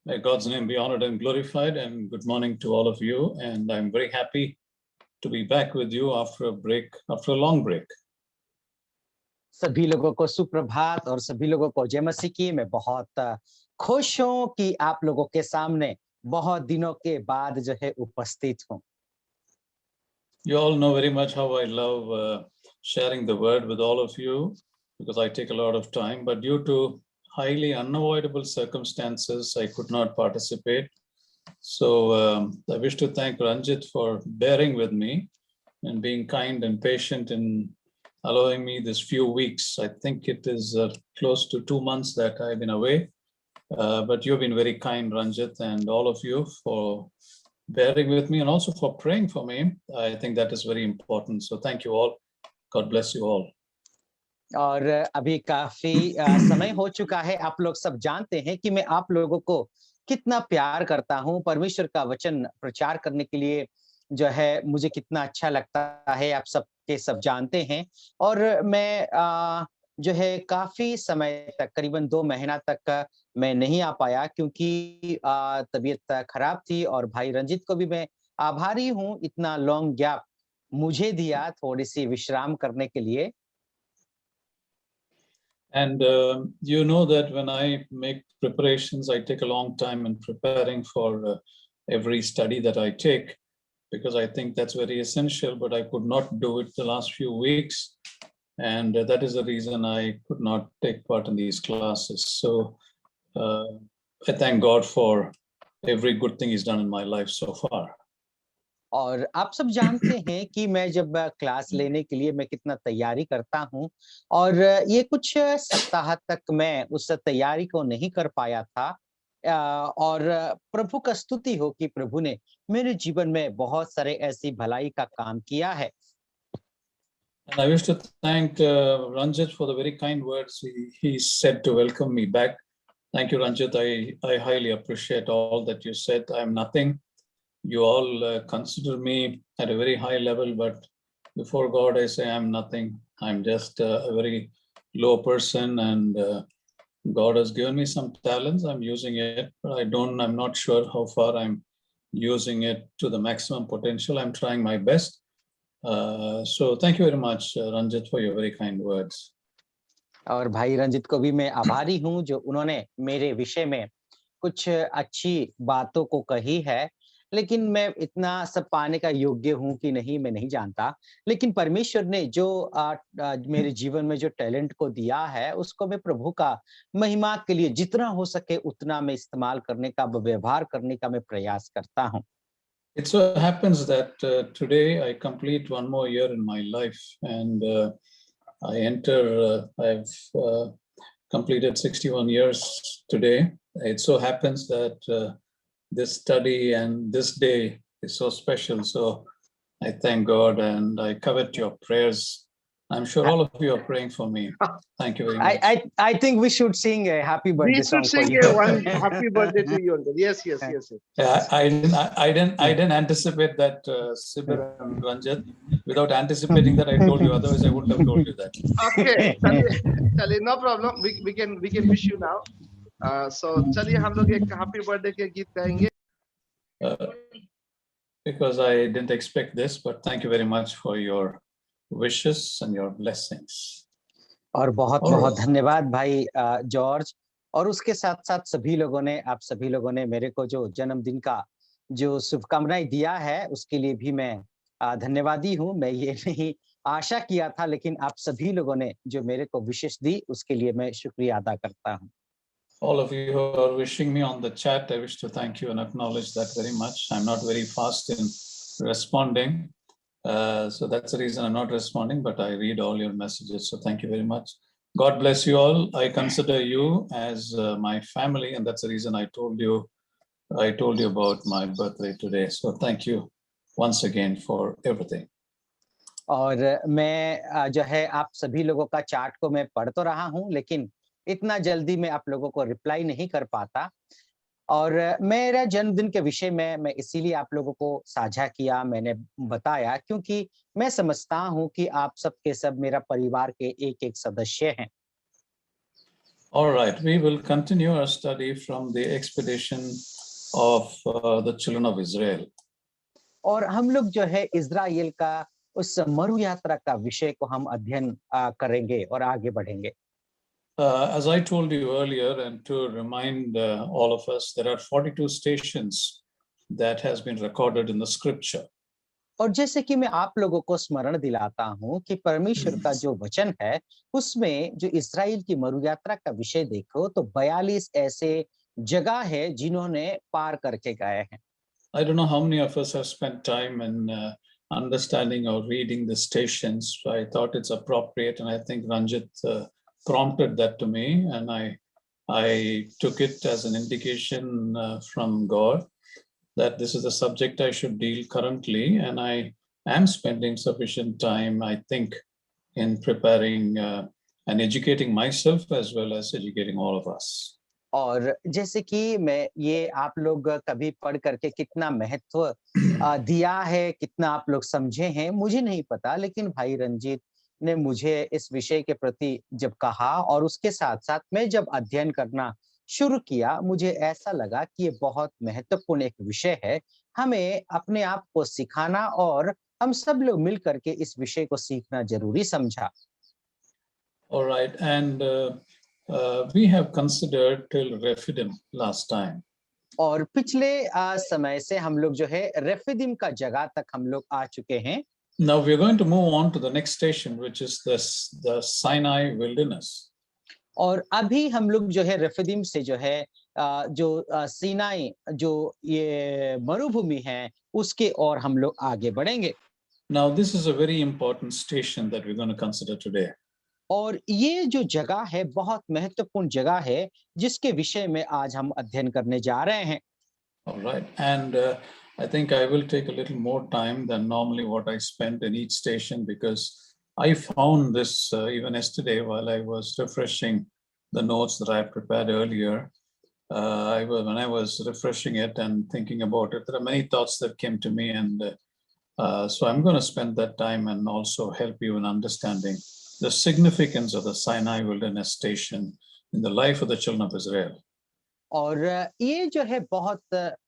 May God's name be honored and glorified, and good morning to all of you. And I'm very happy to be back with you after a break, after a long break. सभी लोगों को सुप्रभात और सभी लोगों को जय मसीह की। मैं बहुत खुश हूं कि आप लोगों के सामने बहुत दिनों के बाद जो है उपस्थित हूं। You all know very much how I love sharing the word with all of you because I take a lot of time, but due to highly unavoidable circumstances, I could not participate. So I wish to thank Ranjit for bearing with me and being kind and patient in allowing me this few weeks. I think it is close to 2 months that I've been away, but you've been very kind, Ranjit, and all of you for bearing with me and also for praying for me. I think that is very important. So thank you all. God bless you all. और अभी काफी समय हो चुका है। आप लोग सब जानते हैं कि मैं आप लोगों को कितना प्यार करता हूं। परमेश्वर का वचन प्रचार करने के लिए जो है मुझे कितना अच्छा लगता है, आप सब के सब जानते हैं। और मैं जो है काफी समय तक, करीबन 2 महीना तक मैं नहीं आ पाया क्योंकि तबीयत खराब थी। और भाई रंजित को भी मैं आभारी हूं इतना लॉन्ग गैप मुझे दिया थोड़ी सी विश्राम करने के लिए। And you know that when I make preparations, I take a long time in preparing for every study that I take, because I think that's very essential, but I could not do it the last few weeks. And that is the reason I could not take part in these classes. So I thank God for every good thing He's done in my life so far. और आप सब जानते हैं कि मैं जब class लेने के लिए मैं कितना तैयारी करता हूं, और ये कुछ सप्ताह तक मैं उस तैयारी को नहीं कर पाया था। और प्रभु का स्तुति हो कि प्रभु ने मेरे जीवन में बहुत सारे ऐसी भलाई का काम किया है। And I wish to thank Ranjit for the very kind words he said to welcome me back. Thank you, Ranjit. I highly appreciate all that you said. I'm nothing. You all consider me at a very high level, but before God, I say I'm nothing. I'm just a very low person, and God has given me some talents. I'm using it, but I'm not sure how far I'm using it to the maximum potential. I'm trying my best. So thank you very much, Ranjit, for your very kind words. और भाई रंजित को भी मैं आभारी हूं जो उन्होंने मेरे विषय में कुछ अच्छी बातों को कही है। लेकिन मैं इतना सब पाने का योग्य हूं कि नहीं, मैं नहीं जानता। लेकिन परमेश्वर ने जो मेरे जीवन में जो टैलेंट को दिया है, उसको मैं प्रभु का महिमा के लिए जितना हो सके उतना मैं इस्तेमाल करने का, व्यवहार करने का मैं प्रयास करता हूं। It so happens that today I complete one more year in my life, and I've completed 61 years today. It so happens that this study and this day is so special. So I thank God and I covet your prayers. I'm sure all of you are praying for me. Thank you very much. I think we should sing a happy birthday song for you. We should sing one happy birthday to you. Yes. Yeah, I didn't anticipate that, Sibir and Ranjit. Without anticipating that, I told you. Otherwise, I wouldn't have told you that. Okay, चलिए, no problem. We can wish you now. So चलिए हम लोग एक happy birthday के गीत गाएंगे. Because I didn't expect this, but thank you very much for your wishes and your blessings. और बहुत बहुत धन्यवाद भाई जॉर्ज। और उसके साथ साथ आप सभी लोगों ने मेरे को जो जन्मदिन का जो शुभकामनाएं दिया है, उसके लिए भी मैं धन्यवादी हूं। मैं ये नहीं आशा किया था, लेकिन आप सभी लोगों ने जो मेरे को विशेष दी, उसके लिए मैं शुक्रिया अदा करता हूं। All of you who are wishing me on the chat, I wish to thank you and acknowledge that very much. I'm not very fast in responding. So that's the reason I'm not responding, but I read all your messages. So thank you very much. God bless you all. I consider you as my family, and that's the reason I told you about my birthday today. So thank you once again for everything. और मैं जो है आप सभी लोगों का chart को मैं पढ़ तो रहा हूं, लेकिन इतना जल्दी मैं आप लोगों को रिप्लाई नहीं कर पाता। और मेरा जन्मदिन के विषय में मैं इसीलिए आप लोगों को साझा किया, मैंने बताया, क्योंकि मैं समझता हूं कि आप सब के सब मेरा परिवार के एक-एक सदस्य हैं। All right, we will continue our study from the expedition of the children of Israel. और हम लोग जो है इज़राइल का उस मरु यात्रा का विषय को हम अध्ययन करेंगे और आगे बढ़ेंगे। As I told you earlier, and to remind all of us, there are 42 stations that has been recorded in the scripture. और जैसे कि मैं आप लोगों को स्मरण दिलाता हूं कि परमेश्वर का जो वचन है उसमें जो इज़राइल की मरु यात्रा का विषय देखो तो 42 ऐसे जगह है जिन्होंने पार करके गए हैं। I don't know how many of us have spent time in understanding or reading the stations. I thought it's appropriate, and I think Ranjit prompted that to me, and I took it as an indication from God that this is the subject I should deal currently, and I am spending sufficient time, I think, in preparing and educating myself as well as educating all of us. और जैसे कि मैं ये आप लोग कभी पढ़ करके कितना महत्व दिया है, कितना आप लोग समझे हैं, मुझे नहीं पता, लेकिन भाई रंजीत ने मुझे इस विषय के प्रति जब कहा और उसके साथ-साथ मैं जब अध्ययन करना शुरू किया, मुझे ऐसा लगा कि ये बहुत महत्वपूर्ण एक विषय है। हमें अपने आप को सिखाना और हम सब लोग मिल करके इस विषय को सीखना ज़रूरी समझा। All right, and we have considered till Rephidim last time. और पिछले समय से हम लोग जो है रेफिदीम का जगह तक हम लोग आ चुके हैं। Now we're going to move on to the next station, which is the Sinai wilderness. और अभी हम लोग जो है रेफिदीम से जो है सीनाई जो ये मरुभूमि है उसके और हम लोग आगे बढ़ेंगे। Now this is a very important station that we're going to consider today. और ये जो जगह है बहुत महत्वपूर्ण जगह है जिसके विषय में आज हम अध्ययन करने जा रहे हैं। All right, and I think I will take a little more time than normally what I spent in each station, because I found this even yesterday while I was refreshing the notes that I prepared earlier. When I was refreshing it and thinking about it, there are many thoughts that came to me, and so I'm going to spend that time and also help you in understanding the significance of the Sinai Wilderness Station in the life of the children of Israel. और ये जो है बहुत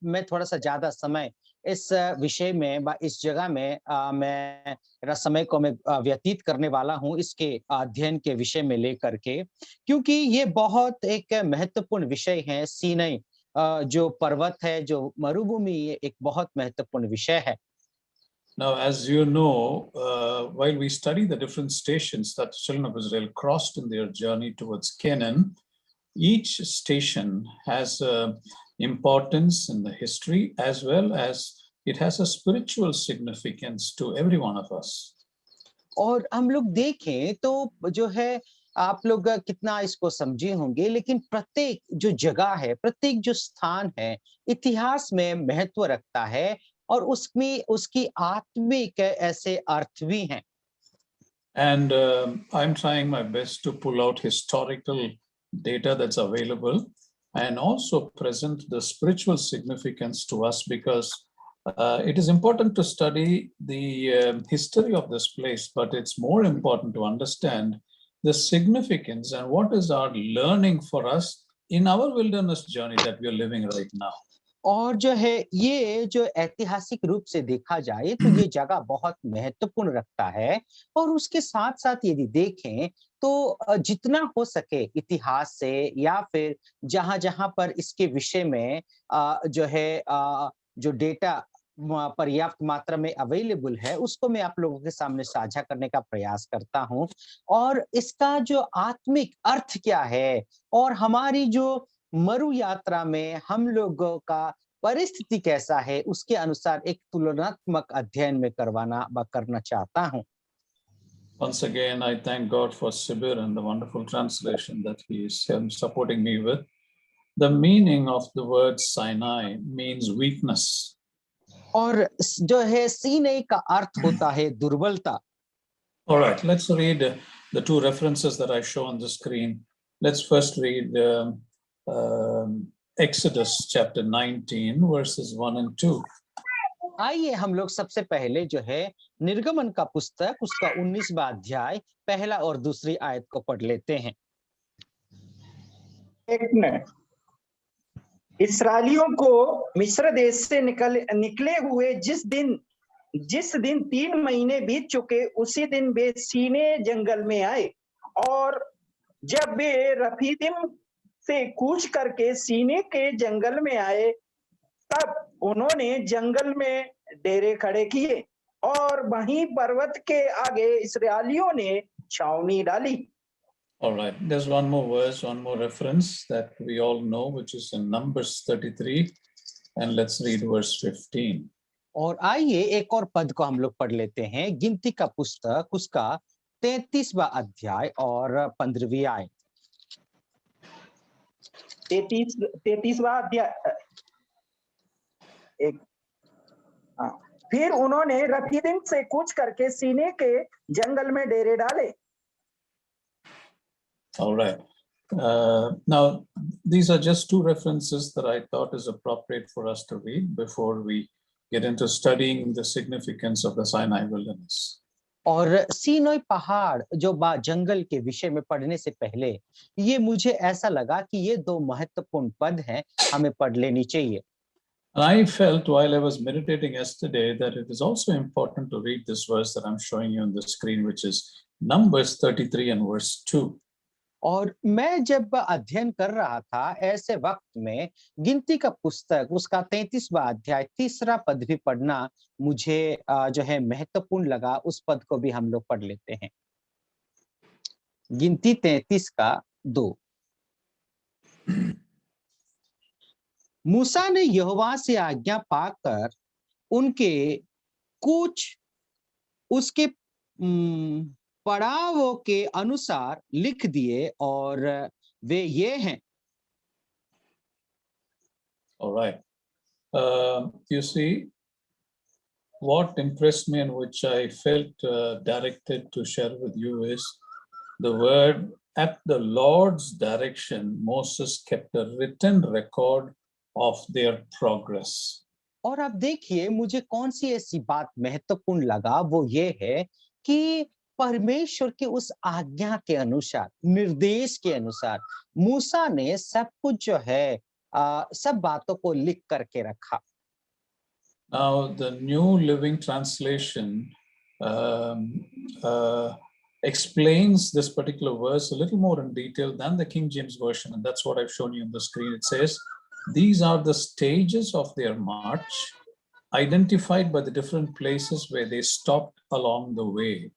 मैं थोड़ा सा ज्यादा समय इस विषय में इस जगह में मैं मेरा समय को मैं व्यतीत करने वाला हूँ इसके अध्ययन के विषय में लेकर के, क्योंकि ये बहुत एक महत्वपूर्ण विषय है। सीनै जो पर्वत है, जो मरुभूमि, ये एक बहुत महत्वपूर्ण विषय है। Now, as you know, while we study the different stations that the children of Israel crossed in their journey towards Canaan, each station has importance in the history as well as it has a spiritual significance to every one of us. और हम लोग देखें तो जो है आप लोग कितना इसको समझे होंगे, लेकिन प्रत्येक जो जगह है, प्रत्येक जो स्थान है, इतिहास में महत्व रखता है और उसमें उसकी आत्मिक ऐसे अर्थ भी हैं। And I'm trying my best to pull out historical data that's available and also present the spiritual significance to us, because it is important to study the history of this place, but it's more important to understand the significance and what is our learning for us in our wilderness journey that we are living right now. और जो है ये जो ऐतिहासिक रूप से देखा जाए तो ये जगह बहुत महत्वपूर्ण रखता है, और उसके साथ साथ यदि देखें तो जितना हो सके इतिहास से या फिर जहां जहां पर इसके विषय में जो है जो डेटा पर्याप्त मात्रा में अवेलेबल है उसको मैं आप लोगों के सामने साझा करने का प्रयास करता हूं, और इसका जो आत्मिक अर्थ क्या है और हमारी जो मरु यात्रा में हम लोगों का परिस्थिति कैसा है उसके अनुसार एक तुलनात्मक अध्ययन में करना चाहता हूं। Once again, I thank God for Sibir and the wonderful translation that he is supporting me with. The meaning of the word Sinai means weakness. और जो है सीनै का अर्थ होता है दुर्बलता। All right, let's read the two references that I show on the screen. Let's first read Exodus chapter 19, verses 1 and 2. आइए हम लोग सबसे पहले जो है निर्गमन का पुस्तक उसका 19वां अध्याय पहला और दूसरी आयत को पढ़ लेते हैं। एक मिनट। इस्राएलियों को मिस्र देश से निकले हुए जिस दिन 3 महीने बीत चुके, उसी दिन वे सीने जंगल में आए। और जब वे रफीदिम से कूच करके सीने के जंगल में आए, तब उन्होंने जंगल में डेरे खड़े किए और वहीं पर्वत के आगे इस्राएलियों ने छावनी डाली। All right, there's one more verse, one more reference that we all know, which is in Numbers 33, and let's read verse 15. और आइए एक और पद को हम लोग पढ़ लेते हैं, गिनती का पुस्तक उसका 33वां अध्याय और 15वीं आयत। 33वां अध्याय। फिर उन्होंने रफीदिम से कूच करके सीने के जंगल में डेरे डाले। All right. Now, these are just two references that I thought is appropriate for us to read before we get into studying the significance of the Sinai wilderness. और सीनोई पहाड़ जो जंगल के विषय में पढ़ने से पहले ये मुझे ऐसा लगा कि ये दो महत्वपूर्ण पद हैं, हमें पढ़ लेनी चाहिए। And I felt while I was meditating yesterday that it is also important to read this verse that I'm showing you on the screen, which is Numbers 33 and verse 2. और मैं जब अध्ययन कर रहा था ऐसे वक्त में गिनती का पुस्तक उसका 33वां अध्याय 3रा पद भी पढ़ना मुझे जो है महत्वपूर्ण लगा। उस पद को भी हम लोग पढ़ लेते हैं। गिनती 33 का 2। मूसा ने यहोवा से आज्ञा पाकर उनके कुछ उसके पड़ावों के अनुसार लिख दिए और वे ये हैं। All right. You see, what impressed me and which I felt directed to share with you is the word, at the Lord's direction, Moses kept a written record of their progress. और अब देखिए मुझे कौन सी ऐसी बात महत्वपूर्ण लगा, वो ये है कि परमेश्वर की उस आज्ञा के अनुसार, निर्देश के अनुसार मूसा ने सब कुछ जो है सब बातों को लिख करके रखा। Now the New Living Translation explains this particular verse a little more in detail than the King James Version, and that's what I've shown you on the screen. It says, these are the stages of their march, identified by the different places where they stopped along the way.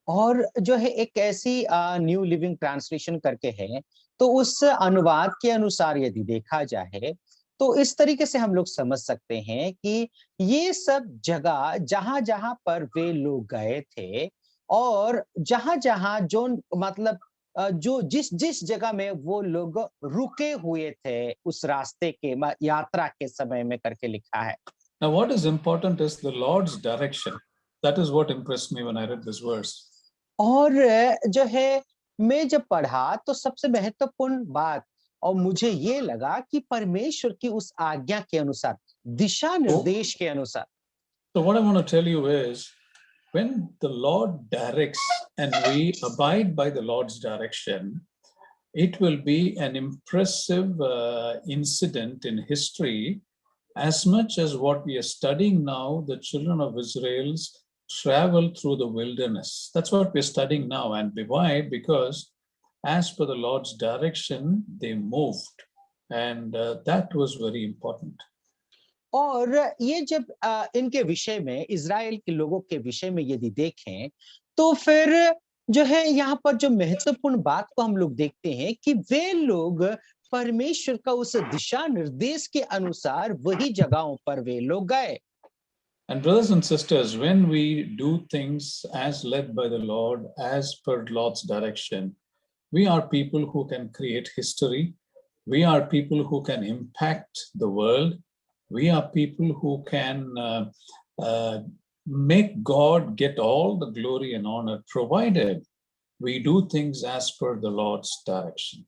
और जो है एक ऐसी new living translation करके है, तो उस अनुवाद के अनुसार यदि देखा जाए तो इस तरीके से हम लोग समझ सकते हैं कि ये सब जगह जहां-जहां पर वे लोग गए थे और जहां-जहां जो मतलब जो जिस जगह में वो लोग रुके हुए थे उस रास्ते के यात्रा के समय में करके लिखा है। Now what is important is the Lord's direction. That is what impressed me when I read this verse. और जो है मैं जब पढ़ा तो सबसे महत्वपूर्ण बात और मुझे ये लगा कि परमेश्वर की उस आज्ञा के अनुसार, दिशा निर्देश के अनुसार। So what I want to tell you is, when the Lord directs and we abide by the Lord's direction, it will be an impressive incident in history, as much as what we are studying now, the children of Israel's travel through the wilderness. That's what we're studying now. And why? Because as per the Lord's direction, they moved. And that was very important. और ये जब इनके विषय में, Israel के लोगों के विषय में यदि देखें तो फिर जो है यहाँ पर जो महत्वपूर्ण बात को हम लोग देखते हैं कि वे लोग परमेश्वर का उस दिशा निर्देश के अनुसार वही जगहों पर वे लोग गए। And brothers and sisters, when we do things as led by the Lord, as per Lord's direction, we are people who can create history. We are people who can impact the world. We are people who can make God get all the glory and honor, provided we do things as per the Lord's direction.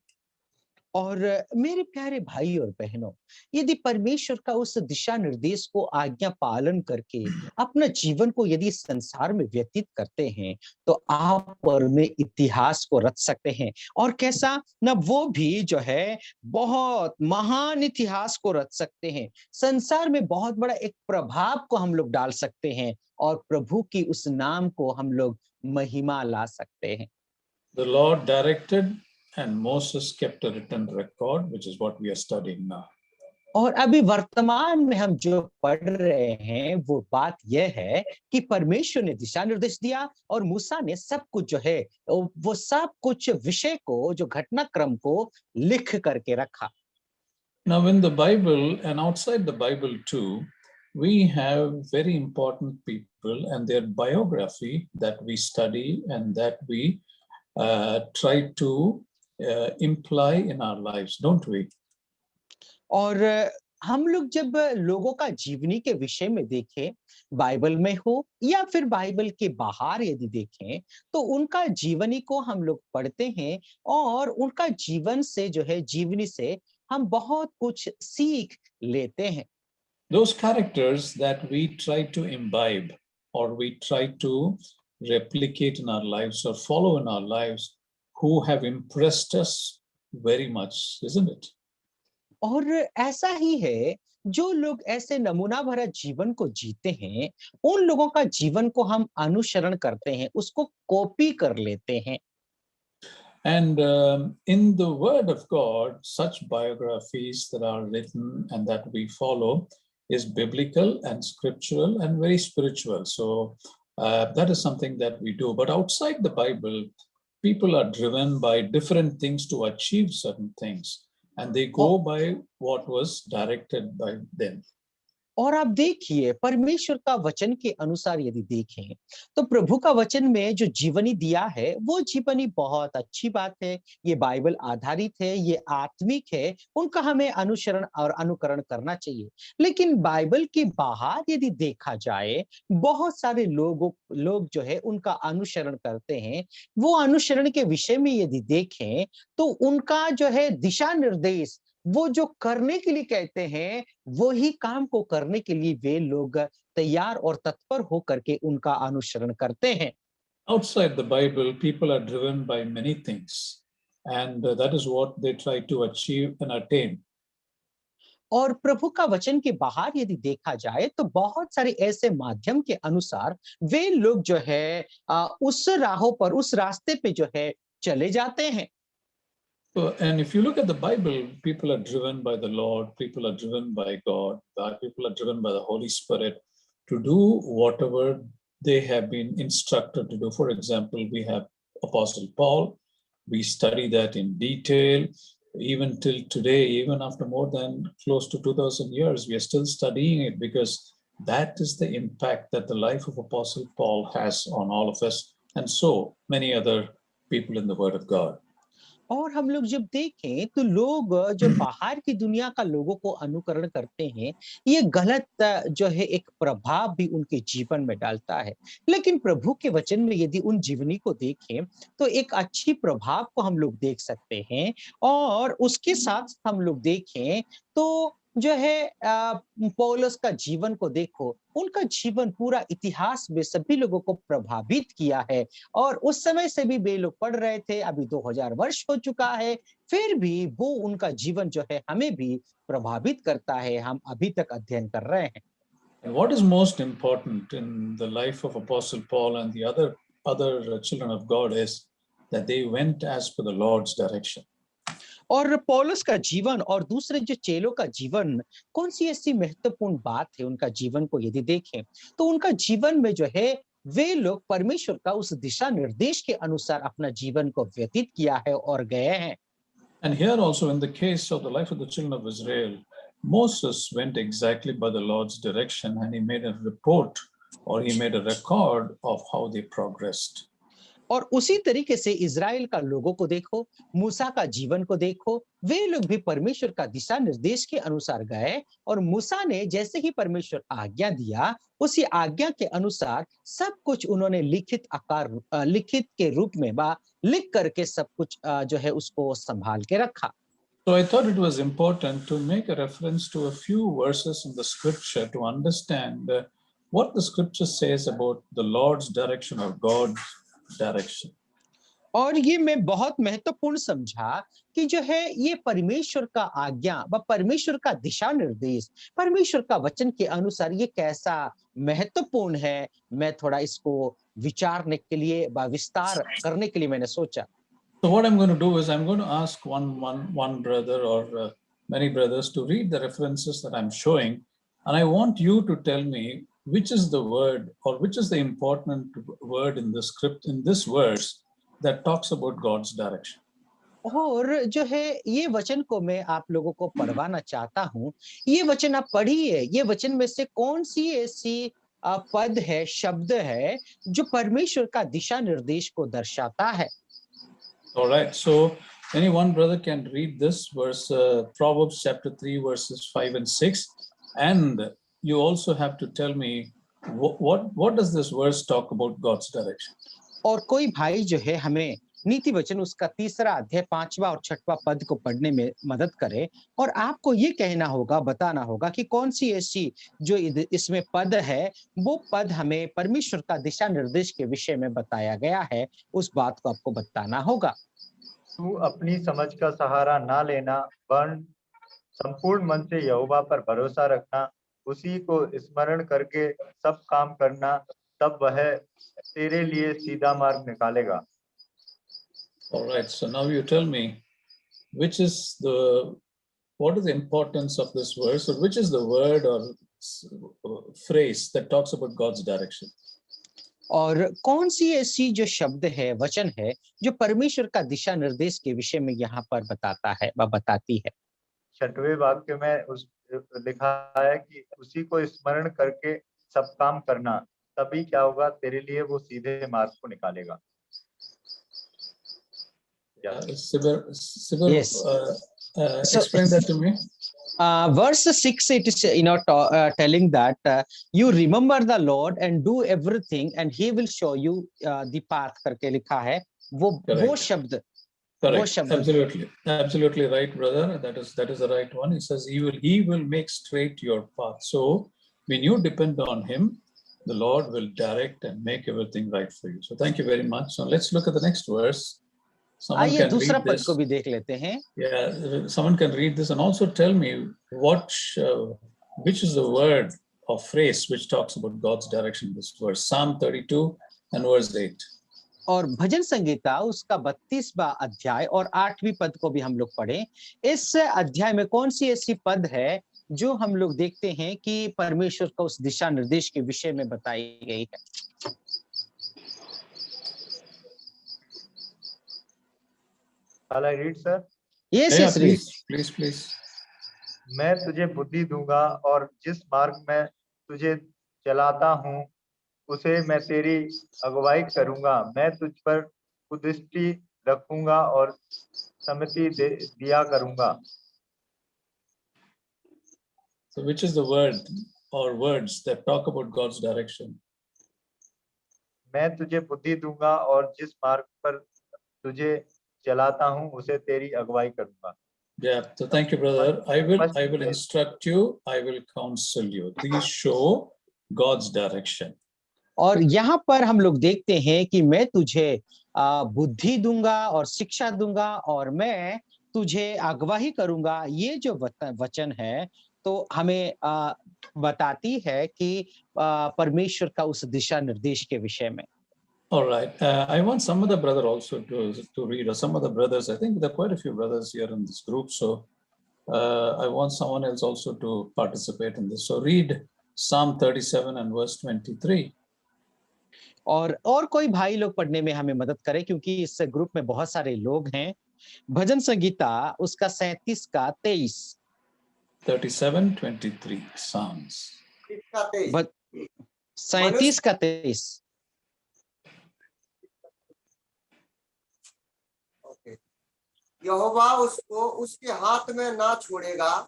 और मेरे प्यारे भाई और बहनों, यदि परमेश्वर का उस दिशा निर्देश को आज्ञा पालन करके अपना जीवन को यदि संसार में व्यतीत करते हैं, तो आप और मैं इतिहास को रच सकते हैं। और कैसा ना, वो भी जो है बहुत महान इतिहास को रच सकते हैं। संसार में बहुत बड़ा एक प्रभाव को हम लोग डाल सकते हैं और प्रभु की उस नाम को हम लोग महिमा ला सकते हैं। The Lord directed and Moses kept a written record, which is what we are studying now. और अभी वर्तमान में हम जो पढ़ रहे हैं वो बात यह है कि परमेश्वर ने दिशा निर्देश दिया और मूसा ने सब कुछ जो है वो सब कुछ विषय को, जो घटनाक्रम को लिख करके रखा। Now, in the Bible and outside the Bible too, we have very important people and their biography that we study and that we try to imply in our lives, don't we? और हम लोग जब लोगों का जीवनी के विषय में देखें, बाइबल में हो या फिर बाइबल के बाहर यदि देखें, तो उनका जीवनी को हम लोग पढ़ते हैं और उनका जीवन से जो है, जीवनी से हम बहुत कुछ सीख लेते हैं। Those characters that we try to imbibe or we try to replicate in our lives or follow in our lives, who have impressed us very much, isn't it? और ऐसा ही है, जो लोग ऐसे नमूना भरा जीवन को जीते हैं, उन लोगों का जीवन को हम अनुसरण करते हैं, उसको कॉपी कर लेते हैं। And in the Word of God, such biographies that are written and that we follow is biblical and scriptural and very spiritual. So that is something that we do. But outside the Bible, people are driven by different things to achieve certain things, and they go by what was directed by them. और आप देखिए, परमेश्वर का वचन के अनुसार यदि देखें, तो प्रभु का वचन में जो जीवनी दिया है, वो जीवनी बहुत अच्छी बात है। ये बाइबल आधारित है, ये आत्मिक है, उनका हमें अनुसरण और अनुकरण करना चाहिए। लेकिन बाइबल के बाहर यदि देखा जाए, बहुत सारे लोग जो है उनका अनुसरण करते हैं। वो अनुसरण के विषय में यदि देखें, तो उनका जो है दिशा निर्देश, वो जो करने के लिए कहते हैं, वही काम को करने के लिए वे लोग तैयार और तत्पर हो करके उनका अनुसरण करते हैं। Outside the Bible, people are driven by many things, and that is what they try to achieve and attain. और प्रभु का वचन के बाहर यदि देखा जाए, तो बहुत सारे ऐसे माध्यम के अनुसार वे लोग जो है उस राहों पर, उस रास्ते पे जो है चले जाते हैं। So, and if you look at the Bible, people are driven by the Lord, people are driven by God, people are driven by the Holy Spirit to do whatever they have been instructed to do. For example, we have Apostle Paul. We study that in detail. Even till today, even after more than close to 2000 years, we are still studying it because that is the impact that the life of Apostle Paul has on all of us and so many other people in the Word of God. और हम लोग जब देखें, तो लोग जो बाहर की दुनिया का लोगों को अनुकरण करते हैं, ये गलत जो है एक प्रभाव भी उनके जीवन में डालता है। लेकिन प्रभु के वचन में यदि उन जीवनी को देखें, तो एक अच्छी प्रभाव को हम लोग देख सकते हैं। और उसके साथ हम लोग देखें तो जो है पौलुस का जीवन को देखो, उनका जीवन पूरा इतिहास में सभी लोगों को प्रभावित किया है। और उस समय से भी वे लोग पढ़ रहे थे, अभी 2000 वर्ष हो चुका है, फिर भी वो उनका जीवन जो है हमें भी प्रभावित करता है, हम अभी तक अध्ययन कर रहे हैं। And what is most important in the life of Apostle Paul and the other children of God is that they went as per the Lord's direction. और पौलुस का जीवन और दूसरे जो चेलों का जीवन, कौन सी ऐसी महत्वपूर्ण बात है उनका जीवन को यदि देखें, तो उनका जीवन में जो है वे लोग परमेश्वर का उस दिशा निर्देश के अनुसार अपना जीवन को व्यतीत किया है और गए हैं। And here also in the case of the life of the children of Israel, Moses went exactly by the Lord's direction and he made a report or he made a record of how they progressed. और उसी तरीके से Israel का लोगों को देखो, मूसा का जीवन को देखो, वे लोग भी परमेश्वर का दिशा निर्देश के अनुसार गए और मूसा ने जैसे ही परमेश्वर आज्ञा दिया, उसी आज्ञा के अनुसार सब कुछ उन्होंने लिखित के रूप में लिख करके सब कुछ जो है उसको संभाल के रखा। So I thought it was important to make a reference to a few verses in the scripture to understand what the scripture says about the Lord's direction or God's direction. और ये मैं बहुत महत्वपूर्ण समझा कि जो है ये परमेश्वर का आज्ञा व परमेश्वर का दिशा निर्देश, परमेश्वर का वचन के अनुसार ये कैसा महत्वपूर्ण है। मैं थोड़ा इसको विचारने के लिए व विस्तार करने के लिए मैंने सोचा। So what I'm going to do is I'm going to ask one brother or many brothers to read the references that I'm showing, and I want you to tell me which is the word or which is the important word in the script in this verse that talks about God's direction. और जो है ये वचन को मैं आप लोगों को पढ़वाना चाहता हूँ। ये वचन आप पढ़िए, ये वचन में से कौन सी ऐसी पद है, शब्द है जो परमेश्वर का दिशा निर्देश को दर्शाता है। All right, so any one brother can read this verse, Proverbs chapter 3 verses 5 and 6, and you also have to tell me what does this verse talk about God's direction. और कोई भाई जो है हमें नीति वचन उसका 3रा अध्याय 5वां और 6वां पद को पढ़ने में मदद करे, और आपको ये कहना होगा, बताना होगा कि कौन सी ऐसी जो इसमें पद है, वो पद हमें परमेश्वर का दिशा निर्देश के विषय में बताया गया है, उस बात को आपको बताना होगा। तू अपनी समझ का सहारा ना लेना, वरन संपूर्ण मन से यहोवा पर भरोसा रखना, उसी को स्मरण करके सब काम करना, तब वह तेरे लिए सीधा मार्ग निकालेगा। All right, so now you tell me what is the importance of this verse, or which is the word or phrase that talks about God's direction. और कौन सी ऐसी जो शब्द है, वचन है जो परमेश्वर का दिशा निर्देश के विषय में यहाँ पर बताता है व बताती है। 6वें वाक्य में उस लिखा है कि उसी को स्मरण करके सब काम करना, तभी क्या होगा, तेरे लिए वो सीधे मार्ग को निकालेगा। Sibir, Yes. Explain that to me. Verse 6, it is telling that you remember the Lord and do everything and he will show you the path करके लिखा है। वो शब्द, Correct. Absolutely right, brother. That is the right one. He says he will make straight your path. So when you depend on him, the Lord will direct and make everything right for you. So thank you very much. So let's look at the next verse. आइए दूसरा पद को भी देख लेते हैं। Yeah, someone can read this and also tell me which is the word or phrase which talks about God's direction in this verse. Psalm 32 and verse 8. और भजन संगीता उसका 32वां अध्याय और 8वीं पद को भी हम लोग पढ़ें। इस अध्याय में कौन सी ऐसी पद है जो हम लोग देखते हैं कि परमेश्वर का उस दिशा निर्देश के विषय में बताई गई है। Shall I read, sir? Yes, yes, please. मैं तुझे बुद्धि दूंगा और जिस मार्ग में तुझे चलाता हूँ उसे मैं तेरी अगुवाई करूंगा। मैं तुझ पर कुदृष्टि रखूंगा और सम्मति दिया करूंगा। So which is the word or words that talk about God's direction? मैं तुझे बुद्धि दूंगा और जिस मार्ग पर तुझे चलाता हूँ उसे तेरी अगुवाई करूंगा। Yeah, so thank you, brother. I will instruct you, I will counsel you. These show God's direction. और यहाँ पर हम लोग देखते हैं कि मैं तुझे बुद्धि दूंगा और शिक्षा दूंगा और मैं तुझे अगुवाई करूंगा। ये जो वचन है तो हमें बताती है कि परमेश्वर का उस दिशा निर्देश के विषय में। All right. I want some other brother also to read, or some other brothers. I think there are quite a few brothers here in this group. So I want someone else also to participate in this. So read Psalm 37 and verse 23. और कोई भाई लोग पढ़ने में हमें मदद करें क्योंकि इस ग्रुप में बहुत सारे लोग हैं। भजन संगीता उसका 37 का 23। 37:23 Psalms. 37 का 23। यहोवा उसको उसके हाथ में ना छोड़ेगा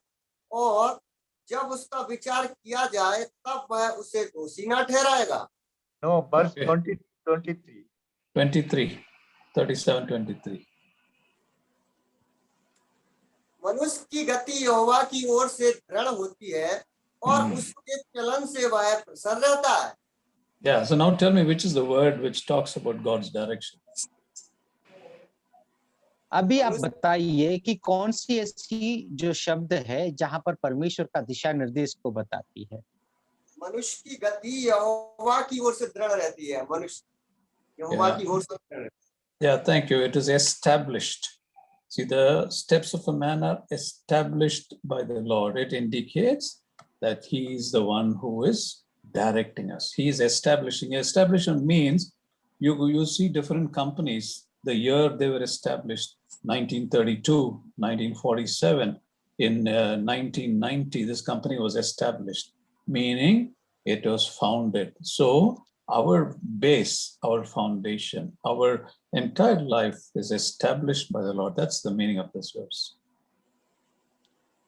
और जब उसका विचार किया जाए तब वह उसे दोषी ना ठहराएगा। No, verse 23. 23. 37:23. मनुष्य की गति यहोवा की ओर से दृढ़ होती है और उसके चलन से वह प्रसन्न रहता है। Yeah, so now tell me, which is the word which talks about God's direction? अभी आप बताइए कि कौन सी ऐसी जो शब्द है जहां पर परमेश्वर का दिशा निर्देश को बताती है। मनुष्य की गति यहोवा की ओर से दृढ़ रहती है। मनुष्य यहोवा की ओर से दृढ़। Yeah, thank you. It is established. See, the steps of a man are established by the Lord. It indicates that He is the one who is directing us. He is establishing. Establishment means you see different companies, the year they were established, 1932, 1947. In 1990, this company was established, meaning it was founded. So our base, our foundation, our entire life is established by the Lord. That's the meaning of this verse.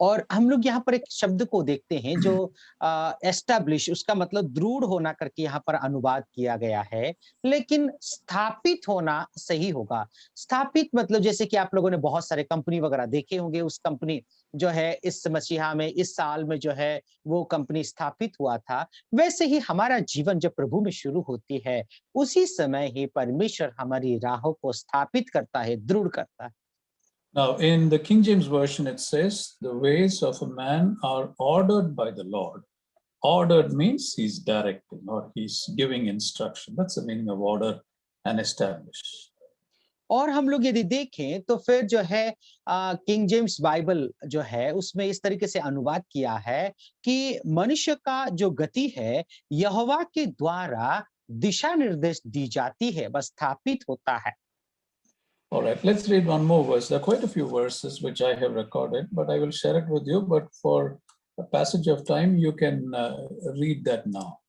और हम लोग यहाँ पर एक शब्द को देखते हैं जो एस्टैब्लिश, उसका मतलब दृढ़ होना करके यहाँ पर अनुवाद किया गया है, लेकिन स्थापित होना सही होगा। स्थापित मतलब जैसे कि आप लोगों ने बहुत सारे कंपनी वगैरह देखे होंगे, उस कंपनी जो है इस मसीहा में, इस साल में जो है वो कंपनी स्थापित हुआ था, वैसे ही हमारा जीवन जब प्रभु में शुरू होती है, उसी समय ही परमेश्वर हमारी राहों को स्थापित करता है, दृढ़ करता है। Now, in the King James Version, it says, the ways of a man are ordered by the Lord. Ordered means he's directing or he's giving instruction. That's the meaning of order and establish. और हम लोग यदि देखें तो फिर जो है king James Bible जो है उसमें इस तरीके से अनुवाद किया है कि मनुष्य का जो गति है यहोवा के द्वारा दिशा निर्देश दी जाती है, बस स्थापित होता है। All right, let's read one more verse. There are quite a few verses which I have recorded, but I will share it with you. But for a passage of time, you can read that now.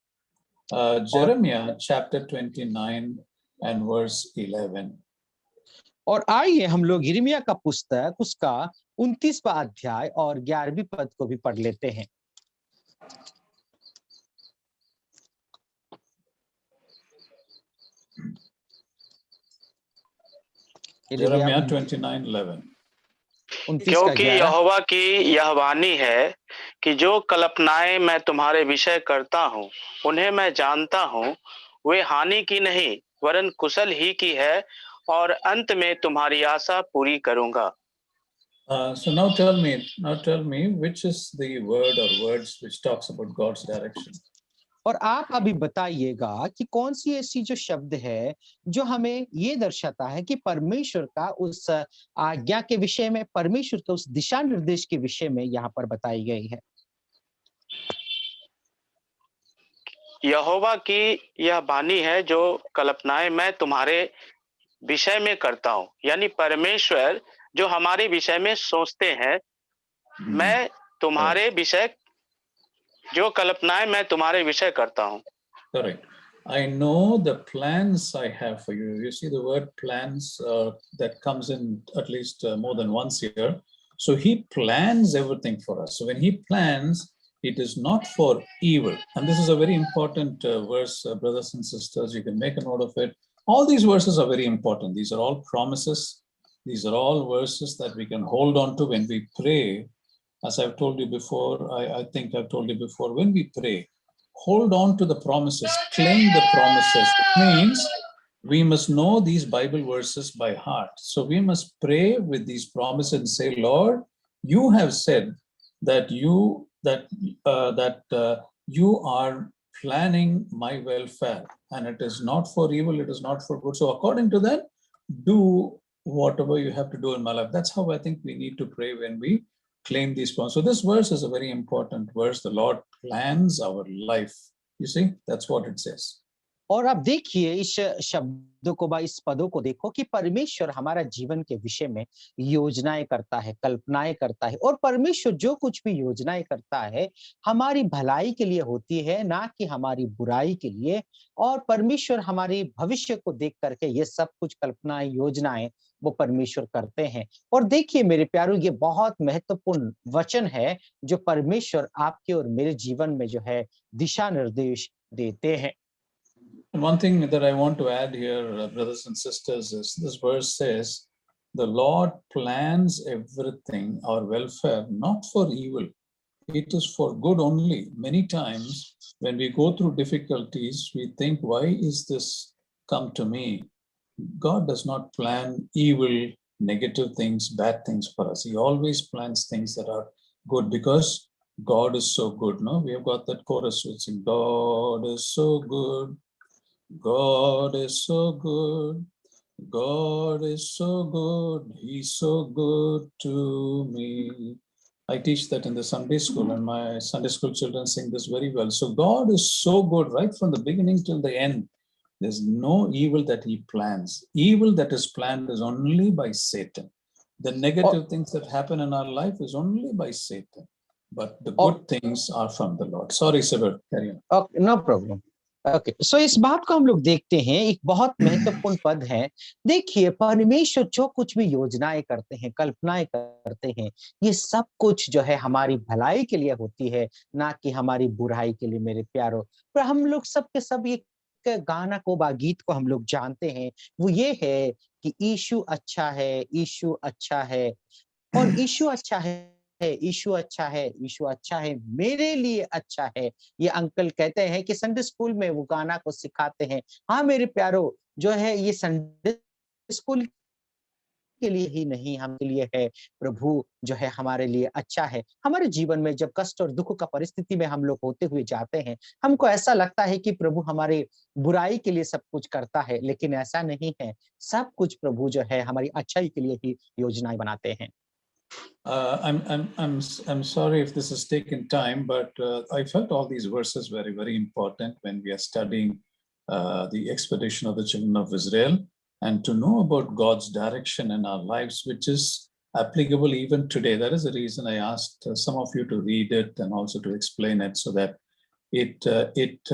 Jeremiah chapter 29 and verse 11. और आइए हम लोग यिर्मयाह का पुस्तक उसका 29वां अध्याय और 11वीं पद को भी पढ़ लेते हैं। Jeremiah 29:11. क्योंकि यहोवा की यह वाणी है कि जो कल्पनाएं मैं तुम्हारे विषय करता हूँ उन्हें मैं जानता हूँ, वे हानि की नहीं वरन कुशल ही की है, और अंत में तुम्हारी आशा पूरी करूंगा। So now tell me which is the word or words which talks about God's direction. और आप अभी बताइएगा कि कौन सी ऐसी जो शब्द है जो हमें ये दर्शाता है कि परमेश्वर का उस आज्ञा के विषय में, परमेश्वर के उस दिशा निर्देश के विषय में यहाँ पर बताई गई है। यहोवा की यह वाणी है जो कल्पनाएं मैं तुम्हारे विषय में करता हूँ, यानी परमेश्वर जो हमारे विषय में सोचते हैं, मैं तुम्हारे विषय, जो कल्पनाएं मैं तुम्हारे विषय करता हूँ। Correct. I know the plans I have for you. You see the word plans that comes in at least more than once here. So he plans everything for us. So when he plans, it is not for evil. And this is a very important verse, brothers and sisters. You can make a note of it. All these verses are very important. These are all promises. These are all verses that we can hold on to when we pray. As I've told you before, I think I've told you before, when we pray, hold on to the promises, claim the promises. It means we must know these Bible verses by heart. So we must pray with these promises and say, Lord, you have said that you are planning my welfare, and it is not for evil, it is not for good. So according to that, do whatever you have to do in my life. That's how I think we need to pray when we claim these promises. So this verse is a very important verse. The Lord plans our life. You see, that's what it says. और अब देखिए इस शब्दों को, इस पदों को देखो कि परमेश्वर हमारा जीवन के विषय में योजनाएं करता है, कल्पनाएं करता है, और परमेश्वर जो कुछ भी योजनाएं करता है हमारी भलाई के लिए होती है, ना कि हमारी बुराई के लिए। और परमेश्वर हमारी भविष्य को देख करके ये सब कुछ कल्पनाएं, योजनाएं वो परमेश्वर करते हैं। और देखिए मेरे प्यारों, ये बहुत महत्वपूर्ण वचन है जो परमेश्वर आपके और मेरे जीवन में जो है दिशा निर्देश देते हैं। One thing that I want to add here, brothers and sisters, is this verse says the Lord plans everything, our welfare, not for evil. It is for good only. Many times when we go through difficulties, we think, why is this come to me? God does not plan evil, negative things, bad things for us. He always plans things that are good because God is so good. No, we have got that chorus which says, God is so good. God is so good. God is so good. He's so good to me. I teach that in the Sunday school, and my Sunday school children sing this very well. So God is so good right from the beginning till the end. There's no evil that he plans. Evil that is planned is only by Satan. The negative things that happen in our life is only by Satan. But the good things are from the Lord. Sorry, Sibyl, carry on. Okay, no problem. Okay so इस बात को हम लोग देखते हैं, एक बहुत महत्वपूर्ण पद है। देखिए, परमेश्वर जो कुछ भी योजनाएं करते हैं, कल्पनाएं करते हैं, ये सब कुछ जो है हमारी भलाई के लिए होती है, ना कि हमारी बुराई के लिए, मेरे प्यारों। पर हम लोग सब के सब ये गाना को गीत को हम लोग जानते हैं, वो ये है कि यीशु अच्छा है, यीशु अच्छा है और यीशु अच्छा है, यीशु अच्छा है, यीशु अच्छा है, मेरे लिए अच्छा है। ये अंकल कहते हैं कि संडे स्कूल में वो गाना को सिखाते हैं। हाँ मेरे प्यारो, जो है ये संडे स्कूल के लिए ही नहीं, हमके लिए है। प्रभु जो है हमारे लिए अच्छा है। हमारे जीवन में जब कष्ट और दुख का परिस्थिति में हम लोग होते हुए जाते हैं, हमको ऐसा लगता है कि प्रभु हमारे बुराई के लिए सब कुछ करता है, लेकिन ऐसा नहीं है। सब कुछ प्रभु जो है हमारी अच्छाई के लिए ही योजनाएं बनाते हैं। I'm sorry if this has taken time, but I felt all these verses very, very important when we are studying the expedition of the children of Israel, and to know about God's direction in our lives, which is applicable even today. That is the reason I asked some of you to read it and also to explain it, so that it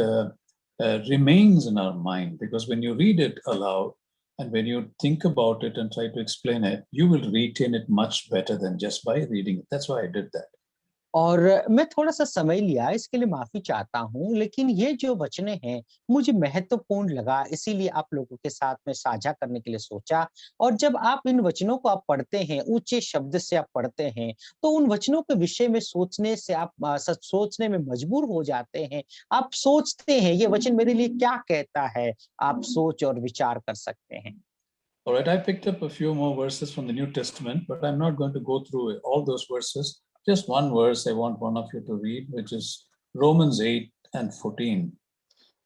remains in our mind. Because when you read it aloud, and when you think about it and try to explain it, you will retain it much better than just by reading it. That's why I did that. और मैं थोड़ा सा समय लिया, इसके लिए माफी चाहता हूँ, लेकिन ये जो वचने हैं मुझे महत्वपूर्ण लगा, इसीलिए आप लोगों के साथ में साझा करने के लिए सोचा। और जब आप इन वचनों को आप पढ़ते हैं, ऊंचे शब्द से आप पढ़ते हैं, तो उन वचनों के विषय में सोचने से आप सोचने में मजबूर हो जाते हैं। आप सोचते हैं ये वचन मेरे लिए क्या कहता है, आप सोच और विचार कर सकते हैं। All right, I picked up a few more verses from the New Testament, but I'm not going to go through all those verses. Just one verse I want one of you to read, which is Romans 8 and 14.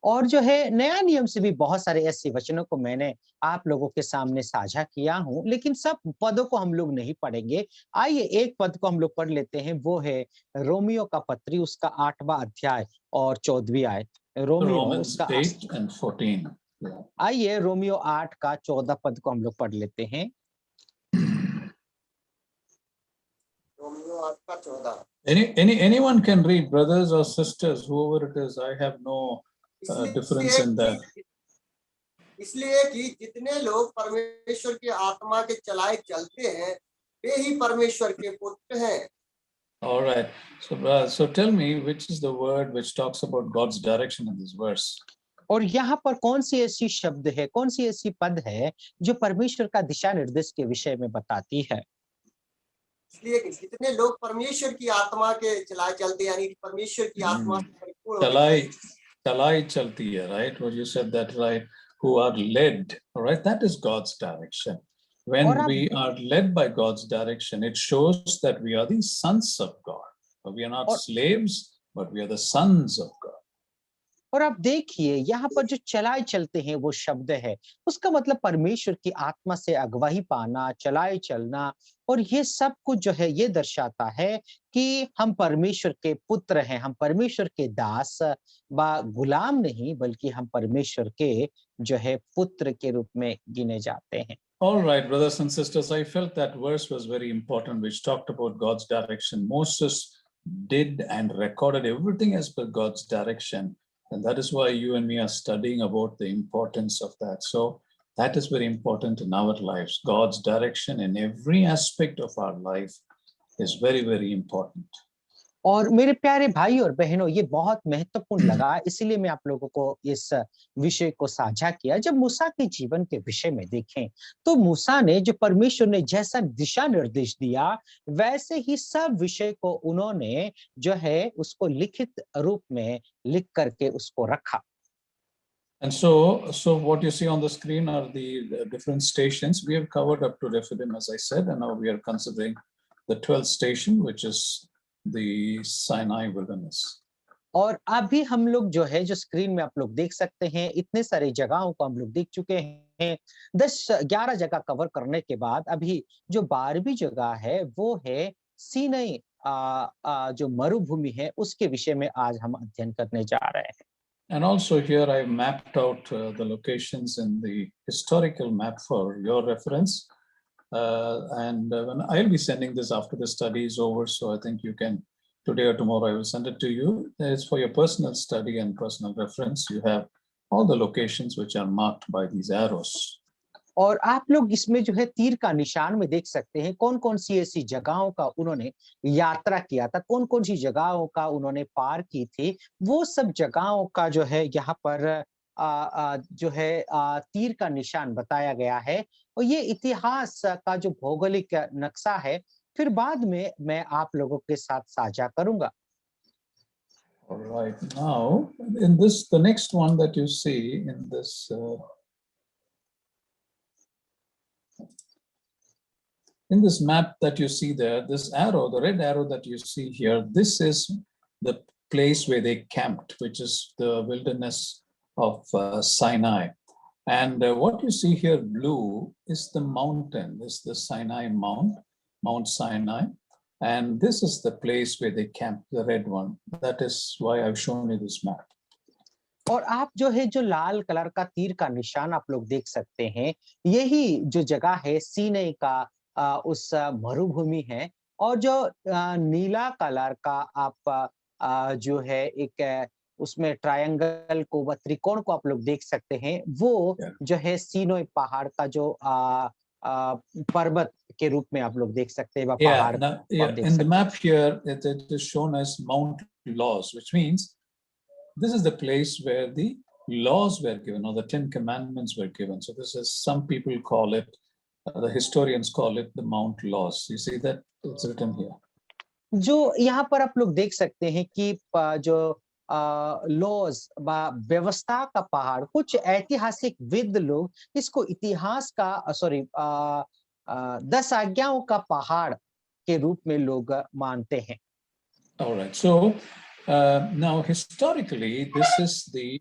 और जो है नया नियम से भी बहुत सारे ऐसे वचनों को मैंने आप लोगों के सामने साझा किया हूं, लेकिन सब पदों को हम लोग नहीं पढ़ेंगे। आइए एक पद को हम लोग पढ़ लेते हैं, वो है रोमियो का पत्री, उसका 8वां अध्याय और 14वीं आयत। रोमियो उसका 8 and 14. आइए रोमियो 8 का 14 पद को हम लोग पढ़ लेते हैं। Anyone can read, brothers or sisters, whoever it is. I have no difference in that. इसलिए कि जितने लोग परमेश्वर की आत्मा के चलाए चलते हैं, वे ही परमेश्वर के पुत्र हैं। All right. So tell me, which is the word which talks about God's direction in this verse? और यहाँ पर कौन सी ऐसी शब्द है, कौन सी ऐसी पद है जो परमेश्वर का दिशा निर्देश के विषय में बताती है? इसलिए जितने लोग परमेश्वर की आत्मा के चलाए चलते, यानी परमेश्वर की आत्मा से परिपूर्ण चलाई चलती है, right? Well, you said that right. Who are led, all right? That is God's direction. When we are led by God's direction, it shows that we are the sons of God. We are not slaves, but we are the sons of God. और आप देखिए यहाँ पर जो चलाए चलते हैं वो शब्द है, उसका मतलब परमेश्वर की आत्मा से अगुवाई पाना, चलाए चलना, और ये सब कुछ जो है ये दर्शाता है कि हम परमेश्वर के पुत्र हैं, हम परमेश्वर के दास व गुलाम नहीं, बल्कि हम परमेश्वर के जो है पुत्र के रूप में गिने जाते हैं। All right, brothers and sisters, I felt that verse was very important, which talked about God's direction. Moses did and recorded everything as per God's direction. And that is why you and me are studying about the importance of that. So that is very important in our lives. God's direction in every aspect of our life is very, very important. और मेरे प्यारे भाई और बहनों, ये बहुत महत्वपूर्ण लगा, इसीलिए मैं आप लोगों को इस विषय को साझा किया। जब मूसा के जीवन के विषय में देखें, तो मूसा ने जो परमेश्वर ने जैसा दिशा निर्देश दिया, वैसे ही सब विषय को उन्होंने जो है उसको लिखित रूप में लिख करके उसको रखा। And so what you see on the screen are the different stations. We have covered up to Rephidim, as I said, and now we are considering the 12th station, which is the Sinai wilderness. और अभी हम लोग जो है, जो screen में आप लोग देख सकते हैं, इतने सारे जगहों को हम लोग देख चुके हैं। 10-11 जगह कवर करने के बाद अभी जो 12वीं जगह है, वो है सीनै जो मरुभूमि है, उसके विषय में आज हम अध्ययन करने जा रहे हैं। And also here I mapped out the locations in the historical map for your reference. And when I'll be sending this after the study is over, so I think you can, today or tomorrow, I will send it to you. It's for your personal study and personal reference. You have all the locations which are marked by these arrows. और आप लोग इसमें जो है तीर का निशान में देख सकते हैं कौन कौन सी ऐसी जगहों का उन्होंने यात्रा किया था, कौन कौन सी जगहों का उन्होंने पार की थी। वो सब जगहों का जो है यहाँ पर जो है तीर का निशान बताया गया है। और ये इतिहास का जो भौगोलिक नक्शा है, फिर बाद में मैं आप लोगों के साथ साझा करूंगा। All right, now in this, the next one that you see in this in this map that you see there, this arrow, the red arrow that you see here, this is the place where they camped, which is the wilderness of Sinai. And what you see here blue is the mountain, is the Sinai Mount, Mount Sinai. And this is the place where they camped, the red one. That is why I've shown you this map. और आप जो है, जो लाल colour का तीर का निशान आप लोग देख सकते हैं, यही जो जगह है सीनै का उस मरुभूमि है। और जो नीला कलर का आप जो है एक उसमें ट्रायंगल को व त्रिकोण को आप लोग देख सकते हैं, वो जो है सीनै पहाड़ का जो पर्वत के रूप में आप लोग देख सकते हैं। पहाड़ in the map here it is shown as Mount Laws, which means this is the place where the laws were given, or the 10 commandments were given. So this is, some people call it, the historians call it the Mount Laws. You see that it's written here. जो यहाँ पर आप लोग देख सकते हैं कि जो लॉज व्यवस्था का पहाड़, कुछ ऐतिहासिक विद लोग इसको इतिहास का 10 आज्ञाओं का पहाड़ के रूप में लोग मानते हैं। All right, so now historically this is the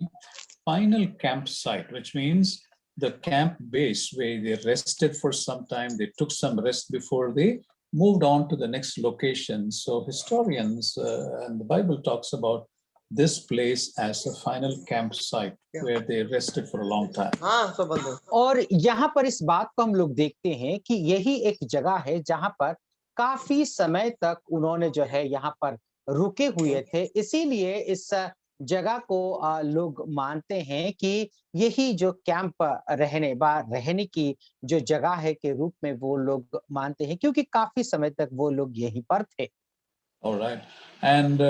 final campsite, which means the camp base where they rested for some time. They took some rest before they moved on to the next location. So historians and the Bible talks about this place as a final campsite where they rested for a long time. और यहाँ पर इस बात को हम लोग देखते हैं कि यही एक जगह है जहाँ पर काफी समय तक उन्होंने जो है यहाँ पर रुके हुए थे। इसीलिए इस जगह को लोग मानते हैं कि यही जो कैंप रहने की जो जगह है के रूप में वो लोग मानते हैं, क्योंकि काफी समय तक वो लोग यहीं पर थे। All right, and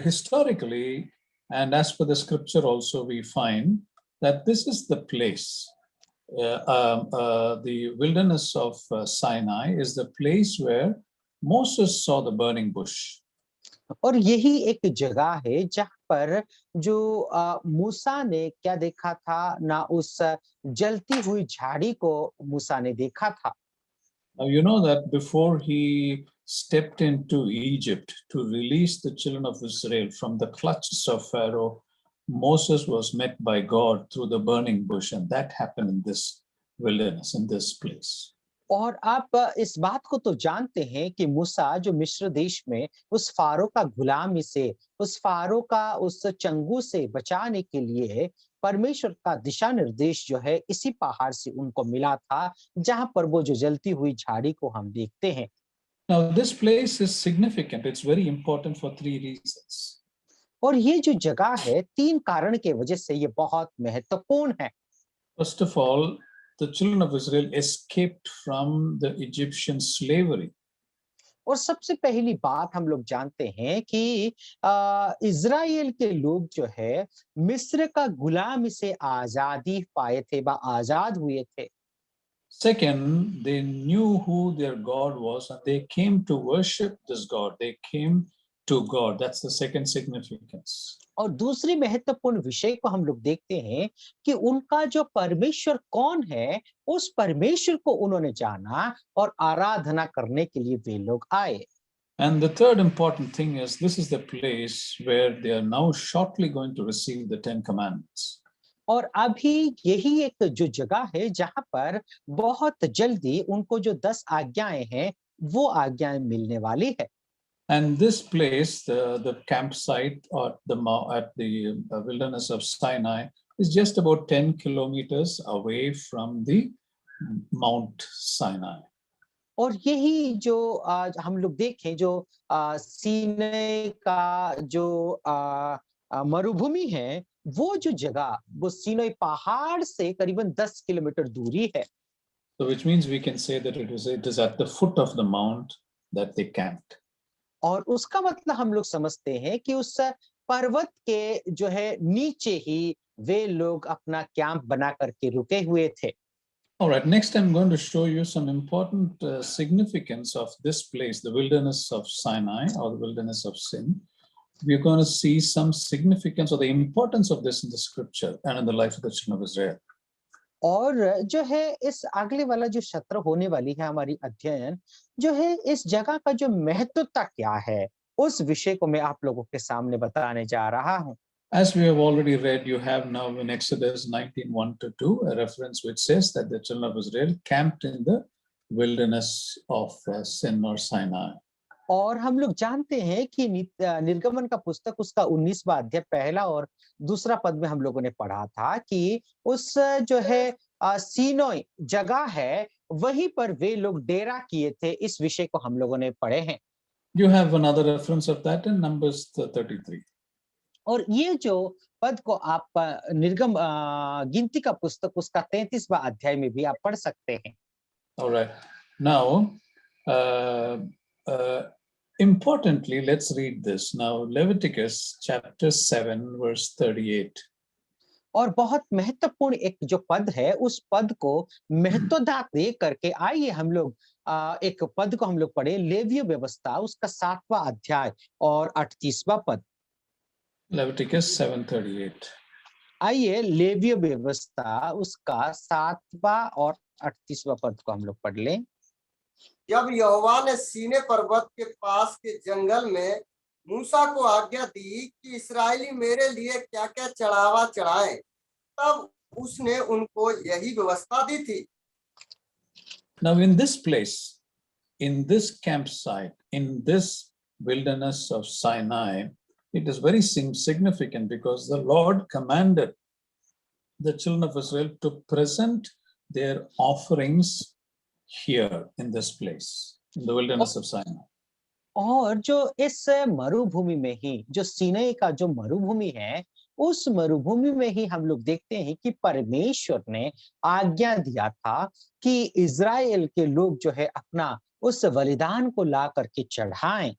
historically and as per the scripture also we find that this is the place. The wilderness of Sinai is the place where Moses saw the burning bush. और यही एक जगह है जहाँ पर जो मूसा ने क्या देखा था, ना उस जलती हुई झाड़ी को मूसा ने देखा था। Now you know that before he stepped into Egypt to release the children of Israel from the clutches of Pharaoh, Moses was met by God through the burning bush, and that happened in this wilderness, in this place. और आप इस बात को तो जानते हैं कि मूसा जो मिस्र देश में उस फारो का गुलामी से, उस फारो का उस चंगू से बचाने के लिए परमेश्वर का दिशा निर्देश जो है इसी पहाड़ से उनको मिला था, जहां पर वो जो जलती हुई झाड़ी को हम देखते हैं। Now this place is significant. It's very important for 3 reasons. और ये जो जगह है 3 कारण के वजह से ये बहुत महत्वपूर्ण है। First of all, the children of Israel escaped from the Egyptian slavery. और सबसे पहली बात हम लोग जानते हैं कि इज़राइल के लोग जो है मिस्र का गुलामी से आजादी पाए थे, आजाद हुए थे। Second, they knew who their God was and they came to worship this God. They came to God. That's the second significance. और दूसरी महत्वपूर्ण विषय को हम लोग देखते हैं कि उनका जो परमेश्वर कौन है, उस परमेश्वर को उन्होंने जाना और आराधना करने के लिए वे लोग आए। And the third important thing is this is the place where they are now shortly going to receive the 10 commandments. और अभी यही एक जो जगह है जहां पर बहुत जल्दी उनको जो 10 आज्ञाएं हैं वो आज्ञाएं मिलने वाली है। And this place, the campsite at the wilderness of Sinai, is just about 10 kilometers away from the Mount Sinai. और यही जो हम लोग देखें जो सीनै का जो मरुभूमि है, वो जो जगह वो सीनै पहाड़ से करीबन 10 किलोमीटर दूरी है। So which means we can say that it is at the foot of the mount that they camped. और उसका मतलब हम लोग समझते हैं कि उस पर्वत के जो है नीचे ही वे लोग अपना कैंप बना करके रुके हुए थे। All right, next I'm going to show you some important significance of this place, the wilderness of Sinai or the wilderness of Sin. We're going to see some significance or the importance of this in the scripture and in the life of the children of Israel. और जो है इस अगले वाला जो सत्र होने वाली है हमारी अध्ययन जो है इस जगह का जो महत्वता क्या है उस विषय को मैं आप लोगों के सामने बताने जा रहा हूं। As we have already read, you have now in Exodus 19:1-2 a reference which says that the children of Israel camped in the wilderness of Sin or Sinai. और हम लोग जानते हैं कि निर्गमन का पुस्तक उसका 19वां अध्याय पहला और दूसरा पद में हम लोगों ने पढ़ा था कि उस जो है सीनोई जगह है वहीं पर वे लोग डेरा किए थे। इस विषय को हम लोगों ने पढ़े हैं। You have another reference of that in Numbers 33. और ये जो पद को आप गिनती का पुस्तक उसका 33वां अध्याय में भी आप पढ़ सकते हैं। All right. Now, importantly, let's read this. Now, Leviticus chapter 7, verse 38. और बहुत महत्वपूर्ण एक जो पद है उस पद को महत्वता दे करके आइए हम लोग एक पद को हम लोग पढ़े। लेवीय व्यवस्था उसका 7वां अध्याय और 38वां पद। Leviticus 7:38. आइए लेवीय व्यवस्था उसका 7वां और 38वां पद को हम लोग पढ़ लें। जब यहोवा ने सीने पर्वत के पास के जंगल में मूसा को आज्ञा दी कि इस्राएली मेरे लिए क्या-क्या चढ़ावा चढ़ाएं, तब उसने उनको यही व्यवस्था दी थी। Now in this place, in this campsite, in this wilderness of Sinai, it is very significant because the Lord commanded the children of Israel to present their offerings here in this place, in the wilderness of Sinai. और जो इस मरुभूमि में ही जो सीनै का जो मरुभूमि है उस मरुभूमि में ही हम लोग देखते हैं कि परमेश्वर ने आज्ञा दिया था कि इज़राइल के लोग जो है अपना उस बलिदान को ला करके चढ़ाएं।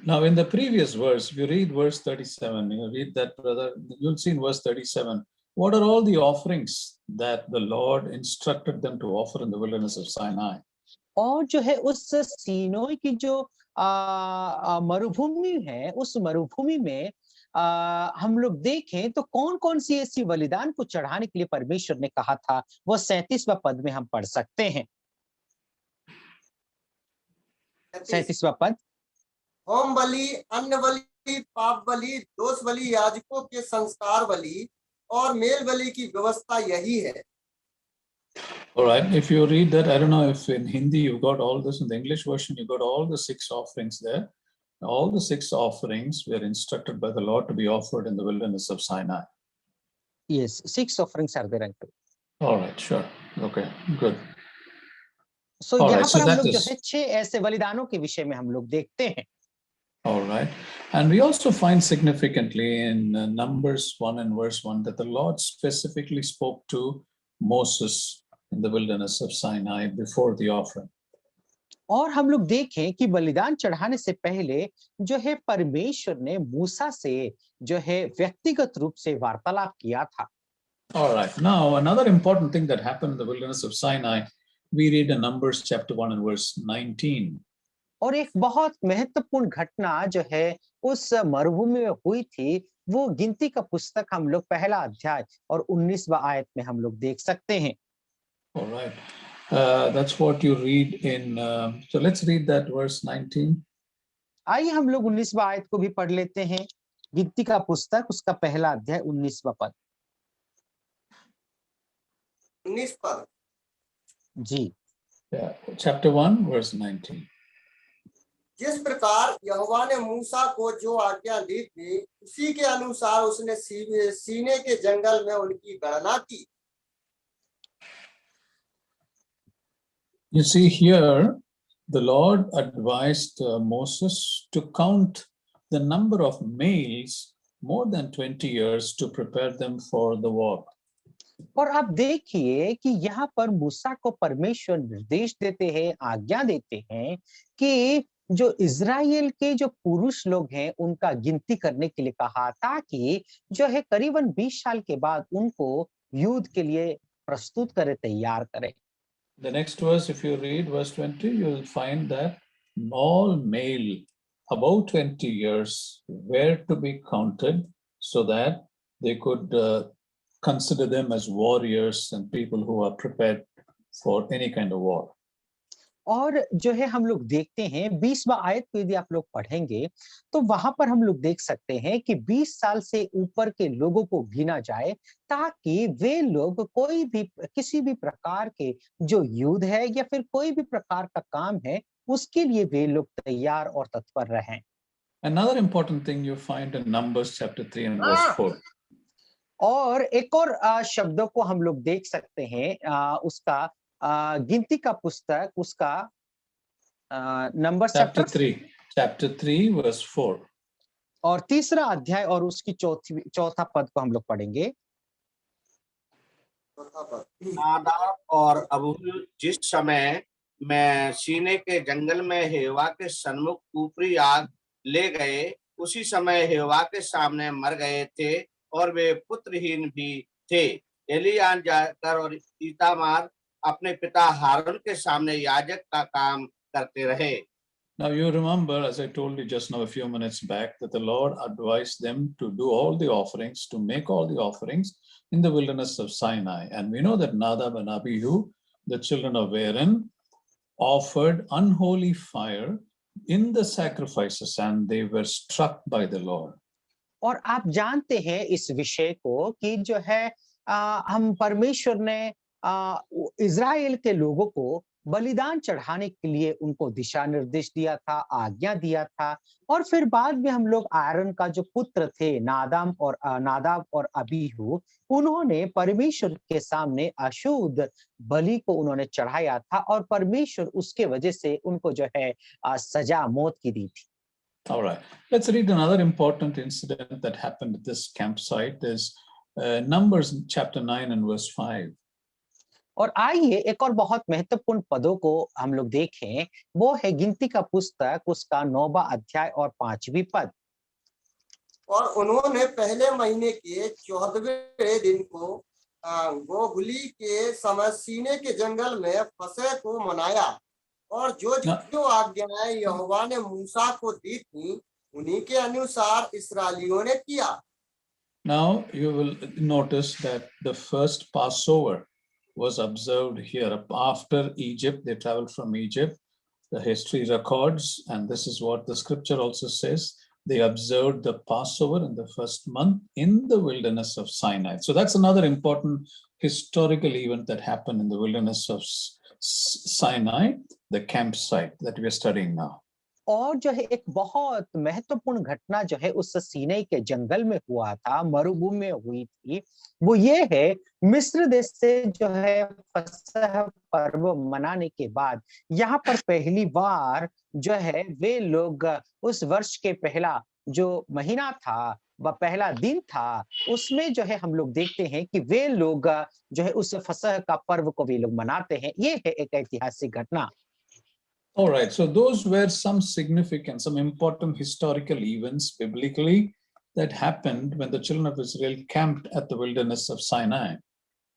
Now in the previous verse, if you read verse 37, you read that, brother, you'll see in verse 37, what are all the offerings that the Lord instructed them to offer in the wilderness of Sinai? और जो है उस सीनोई की जो मरुभूमि है उस मरुभूमि में हम लोग देखें तो कौन-कौन सी ऐसी बलिदान को चढ़ाने के लिए परमेश्वर ने कहा था वो 37वां पद में हम पढ़ सकते हैं। 37वां पद। होम बलि, अन्न बलि, पाप बलि, दोष बलि, याजकों के संस्कार बलि और मेल बलि की व्यवस्था यही है। All right, if you read that, I don't know if in Hindi you got all this, in the English version you got all the 6 offerings there. All the 6 offerings were instructed by the Lord to be offered in the wilderness of Sinai. Yes, 6 offerings are there, uncle. All right, sure. Okay, good. So यहाँ पर हम लोग जो है 6 ऐसे बलिदानों के विषय में हम लोग देखते हैं। All right. And we also find significantly in Numbers 1 and verse 1 that the Lord specifically spoke to Moses in the wilderness of Sinai before the offering. और हम लोग देखें कि बलिदान चढ़ाने से पहले जो है परमेश्वर ने मूसा से जो है व्यक्तिगत रूप से वार्तालाप किया था। All right. Now, another important thing that happened in the wilderness of Sinai, we read in Numbers chapter 1 and verse 19. और एक बहुत महत्वपूर्ण घटना जो है उस मरुभूमि में हुई थी, वो गिनती का पुस्तक हम लोग पहला अध्याय और 19वां आयत में हम लोग देख सकते हैं। All right. That's what you read in, so let's read that verse 19. आइए हम लोग 19वां आयत को भी पढ़ लेते हैं। गिनती का पुस्तक उसका पहला अध्याय 19वां पद। 19 पद। जी। Yeah, chapter 1, verse 19. जिस प्रकार यहोवा ने मूसा को जो आज्ञा दी थी, उसी के अनुसार उसने सीने के जंगल में उनकी गणना की। You see here, the Lord advised Moses to count the number of males more than 20 years to prepare them for the war. और आप देखिए कि यहाँ पर मूसा को परमेश्वर निर्देश देते हैं, आज्ञा देते हैं कि जो इज़राइल के जो पुरुष लोग हैं उनका गिनती करने के लिए कहा, ताकि जो है करीबन 20 साल के बाद उनको युद्ध के लिए प्रस्तुत करे, तैयार करे। The next verse, if you read verse 20, you will find that all male above 20 years were to be counted so that they could consider them as warriors and people who are prepared for any kind of war. और जो है हम लोग देखते हैं 20वां आयत को यदि आप लोग पढ़ेंगे तो वहां पर हम लोग देख सकते हैं कि 20 साल से ऊपर के लोगों को गिना जाए, ताकि वे लोग कोई भी किसी भी प्रकार के जो युद्ध है या फिर कोई भी प्रकार का काम है उसके लिए वे लोग तैयार और तत्पर रहें। Another important thing you find in Numbers chapter 3 and verse 4. और एक और शब्दों को हम लोग देख सकते हैं उसका गिनती का पुस्तक उसका नंबर chapter 3 verse 4 और तीसरा अध्याय और उसकी चौथा पद को हम लोग पढ़ेंगे। नादाब और अबीहू जिस समय मैं सीने के जंगल में यहोवा के सन्मुख ऊपरी आग ले गए, उसी समय यहोवा के सामने मर गए थे और वे पुत्रहीन भी थे। एलियान जाकर और ईतामार अपने पिता हारून के सामने याजक का काम करते रहे। Now you remember, as I told you just now a few minutes back, that the Lord advised them to do all the offerings, to make all the offerings in the wilderness of Sinai. And we know that Nadab and Abihu, the children of Aaron, offered unholy fire in the sacrifices and they were struck by the Lord. और आप जानते हैं इस विषय को कि जो है हम परमेश्वर ने इज़राइल के लोगों को बलिदान चढ़ाने के लिए उनको दिशा निर्देश दिया था, आज्ञा दिया था। और फिर बाद में हम लोग आयरन का जो पुत्र थे नादाब और अबीहू, उन्होंने परमेश्वर के सामने अशुद्ध बलि को उन्होंने चढ़ाया था और परमेश्वर उसके वजह से उनको जो है सजा मौत की दी थी। All right, let's read another important incident that happened at this campsite. Is Numbers chapter 9 and verse 5. और आइए एक और बहुत महत्वपूर्ण पदों को हम लोग देखें, वो है गिनती का पुस्तक उसका 9वां अध्याय और 5वीं पद। और उन्होंने पहले महीने के 14वें दिन को गोगुली के समय सीने के जंगल में फसह को मनाया, और जो आज्ञाएं यहोवा ने मूसा को दी थी उन्हीं के अनुसार इस्राएलियों ने किया। Now you will notice that the first Passover was observed here after Egypt. They traveled from Egypt. The history records, and this is what the scripture also says, they observed the Passover in the first month in the wilderness of Sinai. So that's another important historical event that happened in the wilderness of Sinai, the campsite that we are studying now. और जो है एक बहुत महत्वपूर्ण घटना जो है उस सीनै के जंगल में हुआ था, मरुभूमि में हुई थी, वो ये है मिस्र देश से जो है फसह पर्व मनाने के बाद यहाँ पर पहली बार जो है वे लोग उस वर्ष के पहला जो महीना था व पहला दिन था, उसमें जो है हम लोग देखते हैं कि वे लोग जो है उस फसह का पर्व को वे लोग मनाते हैं। ये है एक ऐतिहासिक घटना। All right, so those were some significant, some important historical events biblically that happened when the children of Israel camped at the wilderness of Sinai.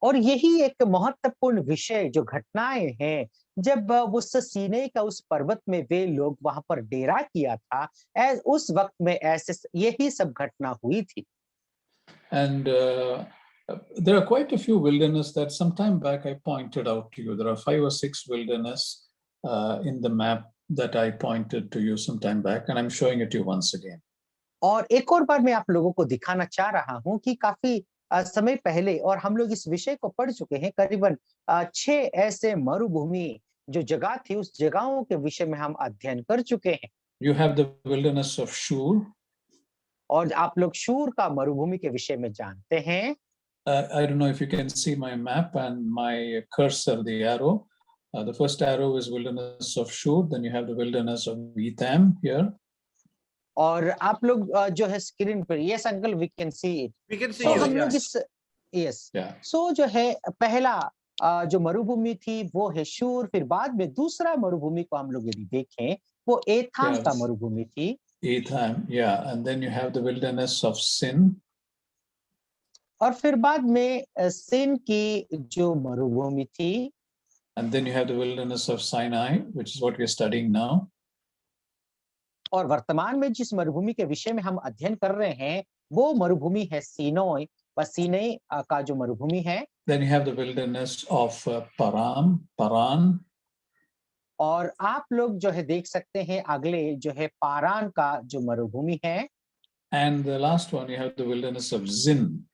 और यही एक महत्वपूर्ण विषय जो घटनाएं हैं जब उस सीनै का उस पर्वत में वे लोग वहां पर डेरा किया था, उस वक्त में ऐसे यही सब घटना हुई थी। And there are quite a few wilderness that some time back I pointed out to you. There are 5 or 6 wilderness in the map that I pointed to you some time back, and I'm showing it to you once again. और एक और बार मैं आप लोगों को दिखाना चाह रहा हूं कि काफी समय पहले और हम लोग इस विषय को पढ़ चुके हैं, करीबन 6 ऐसे मरुभूमि जो जगह थी उस जगहों के विषय में हम अध्ययन कर चुके हैं। You have the wilderness of Shur. और आप लोग शूर का मरुभूमि के विषय में जानते हैं। I don't know if you can see my map and my cursor, the arrow. The first arrow is wilderness of Shur. Then you have the wilderness of Etham here. और आप लोग जो है स्क्रीन पर, yes uncle, we can see it. We can see तो you, हम लोग yes. इस यस Yeah. सो जो है पहला जो मरुभूमि थी वो है शूर, फिर बाद में दूसरा मरुभूमि को हम लोग यदि देखें वो एथाम Yes. का मरुभूमि थी। Etham, yeah. And then you have the wilderness of Sin. और फिर बाद में सिन की जो मरुभूमि थी। And then you have the wilderness of Sinai, which is what we're studying now. और वर्तमान में जिस मरुभूमि के विषय में हम अध्ययन कर रहे हैं वो मरुभूमि है सीनोई, व सीनै का जो मरुभूमि है। Then you have the wilderness of Paran. और आप लोग जो है देख सकते हैं अगले जो है पारान का जो मरुभूमि है। And the last one, you have the wilderness of Zin.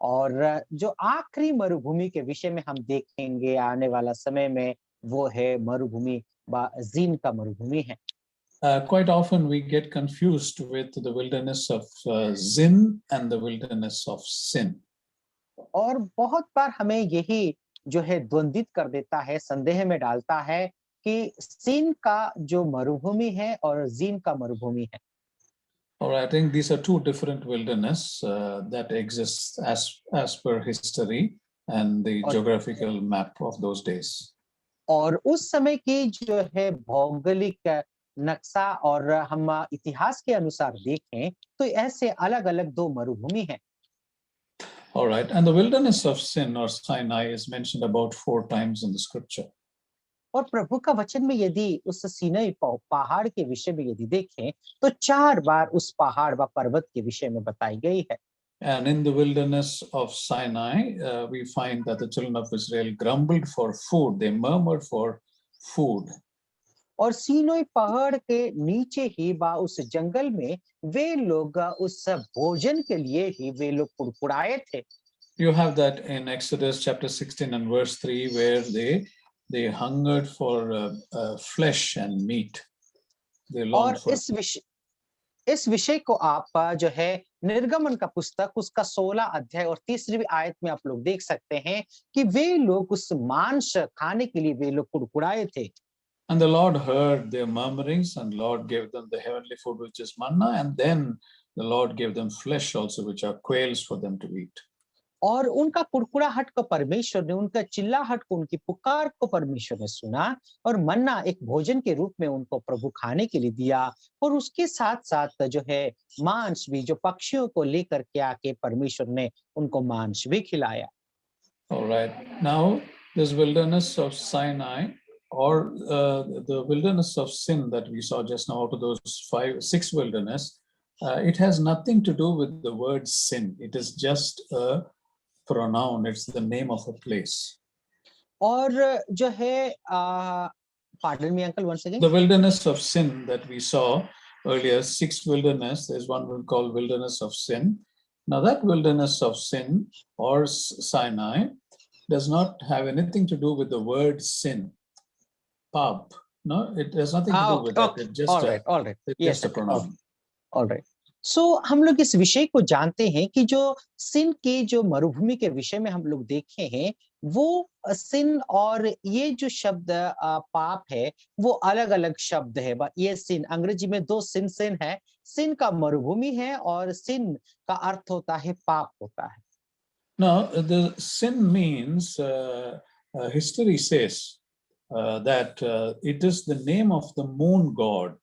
और जो आखिरी मरुभूमि के विषय में हम देखेंगे आने वाला समय में वो है मरुभूमि जीन का मरुभूमि है। Quite often we get confused with the wilderness of Zin and the wilderness of Sin. और बहुत बार हमें यही जो है द्वंद्वित कर देता है, संदेह में डालता है कि सीन का जो मरुभूमि है और जीन का मरुभूमि है। Or I think these are two different wilderness that exists as per history and the geographical map of those days. और उस समय की जो है भौगोलिक नक्शा और हम इतिहास के अनुसार देखें तो ऐसे अलग-अलग 2 मरुभूमि हैं। All right, and the wilderness of Sin or Sinai is mentioned about 4 times in the scripture. और प्रभु का वचन में यदि उस सीनै पहाड़ के विषय में यदि देखें तो 4 बार उस पहाड़ व पर्वत के विषय में बताई गई है। And in the wilderness of Sinai, we find that the children of Israel grumbled for food. They murmured for food. और सीनै पहाड़ के नीचे ही बा उस जंगल में वे लोग उस भोजन के लिए ही वे लोग कुड़कुड़ाए थे। You have that in Exodus chapter 16 and verse 3 where they hungered for flesh and meat. They longed for. इस विषय को आप जो है निर्गमन का पुस्तक उसका 16 अध्याय और 3री आयत में आप लोग देख सकते हैं कि वे लोग उस मांस खाने के लिए वे लोग कुड़कुड़ाए थे। And the Lord heard their murmurings, and Lord gave them the heavenly food, which is manna, and then the Lord gave them flesh also, which are quails for them to eat. और उनका कुड़कुड़ाहट को परमेश्वर ने, उनका चिल्लाहट को, उनकी पुकार को परमेश्वर ने सुना और मन्ना एक भोजन के रूप में उनको प्रभु खाने के लिए दिया और उसके साथ साथ जो है मांस भी, जो पक्षियों को लेकर के आके परमेश्वर ने उनको मांस भी खिलाया। All right, now this wilderness of Sinai or the wilderness of Sin that we saw just now, out of those 6 wilderness, it has nothing to do with the word sin. It is just a pronoun. It's the name of a place. और जो है pardon me uncle once again. The wilderness of sin that we saw earlier, 6 wilderness, there's one called wilderness of sin. Now that wilderness of sin or Sinai does not have anything to do with the word sin. Pap. No, it has nothing to do with that. It's just all right. Yes, just a pronoun. All right. So हम लोग इस विषय को जानते हैं कि जो सिन के जो मरुभूमि के विषय में हम लोग देखे हैं वो सिन और ये जो शब्द पाप है वो अलग-अलग शब्द है। ये सिन अंग्रेजी में 2 सिन है। सिन का मरुभूमि है और सिन का अर्थ होता है पाप होता है। Now the sin means history says that it is the name of the moon god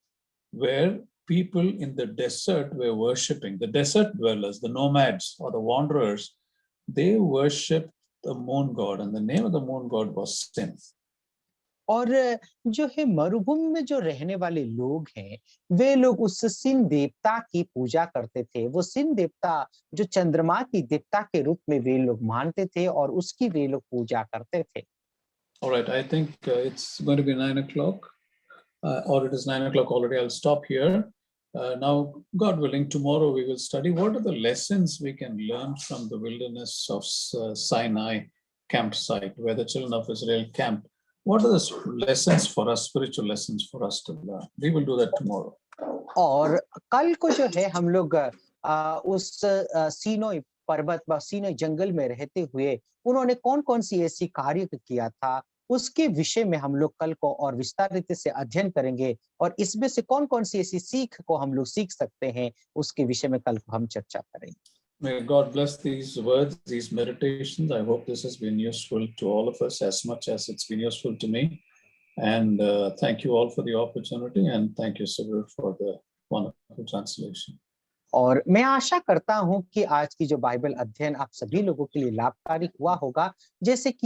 where people in the desert were worshipping. The desert dwellers, the nomads or the wanderers, they worshipped the moon god, and the name of the moon god was Sin. और जो है मरुभूमि में जो रहने वाले लोग हैं, वे लोग उस सिन देवता की पूजा करते थे। वो सिन देवता जो चंद्रमा की देवता के रूप में वे लोग मानते थे और उसकी वे लोग पूजा करते थे। All right, I think it's going to be 9 o'clock, or it is 9 o'clock already. I'll stop here. Now, God willing, tomorrow we will study what are the lessons we can learn from the wilderness of Sinai campsite, where the children of Israel camped. What are the lessons for us, spiritual lessons for us to learn? We will do that tomorrow. और कल को जो है हम लोग उस सीनोई पर्वत व सीनोई जंगल में रहते हुए उन्होंने कौन कौन सी ऐसी कार्य किया था, उसके विषय में हम लोग कल को और विस्तारित से अध्ययन करेंगे और इसमें से कौन कौन सी ऐसी सीख को हम लोग सीख सकते हैं, उसके विषय में कल को हम चर्चा करेंगे। May God bless these words, these meditations. I hope this has been useful to all of us as much as it's been useful to me. And thank you all for the opportunity, and thank you, Subir, for the wonderful translation. और मैं आशा करता हूं कि आज की जो Bible अध्ययन आप सभी लोगों के लिए लाभकारी हुआ होगा, जैसे कि